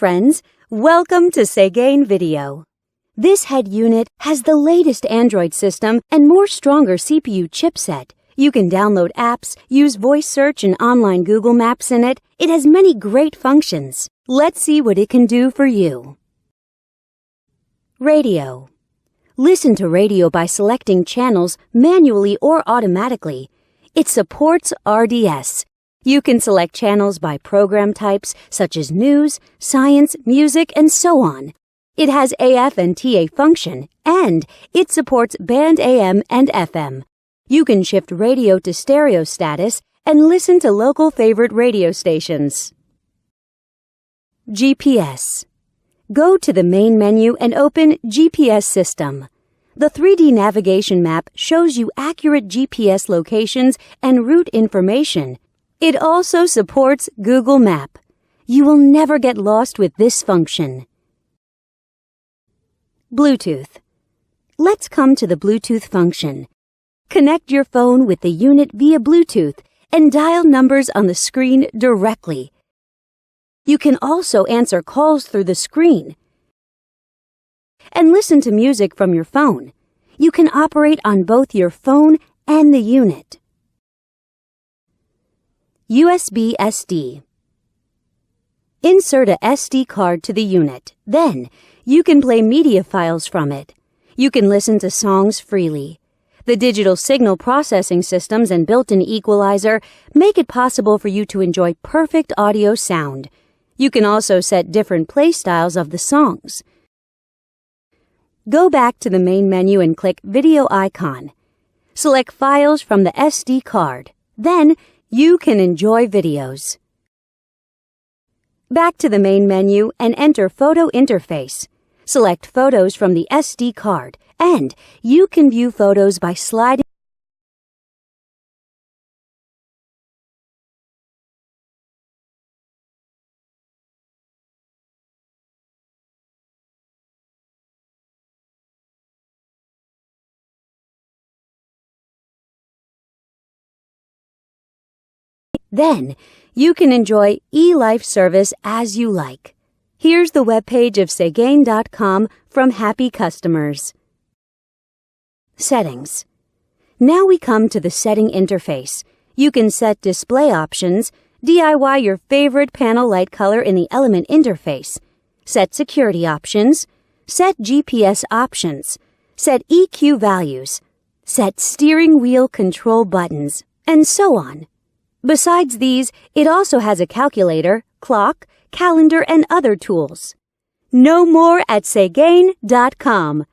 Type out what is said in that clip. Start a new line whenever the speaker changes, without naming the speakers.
friends, welcome to Segain Video. This head unit has the latest Android system and more stronger CPU chipset. You can download apps, use voice search and online Google Maps in it. It has many great functions. Let's see what it can do for you. Radio. Listen to radio by selecting channels manually or automatically. It supports RDS. You can select channels by program types such as news, science, music, and so on. It has AF and TA function, and it supports band AM and FM. You can shift radio to stereo status and listen to local favorite radio stations. GPS. Go to the main menu and open GPS System. The 3D navigation map shows you accurate GPS locations and route information. It also supports Google Map. You will never get lost with this function. Bluetooth. Let's come to the Bluetooth function. Connect your phone with the unit via Bluetooth and dial numbers on the screen directly. You can also answer calls through the screen and listen to music from your phone. You can operate on both your phone and the unit. USB SD. Insert a SD card to the unit. Then, you can play media files from it. You can listen to songs freely. The digital signal processing systems and built-in equalizer make it possible for you to enjoy perfect audio sound. You can also set different play styles of the songs. Go back to the main menu and click Video icon. Select Files from the SD card. Then, you can enjoy videos. Back to the main menu and enter Photo Interface. Select photos from the SD card, and you can view photos by sliding. Then, you can enjoy eLife service as you like. Here's the webpage of Segain.com from happy customers. Settings. Now we come to the setting interface. You can set display options, DIY your favorite panel light color in the element interface, set security options, set GPS options, set EQ values, set steering wheel control buttons, and so on. Besides these, it also has a calculator, clock, calendar, and other tools. Know more at Segain.com.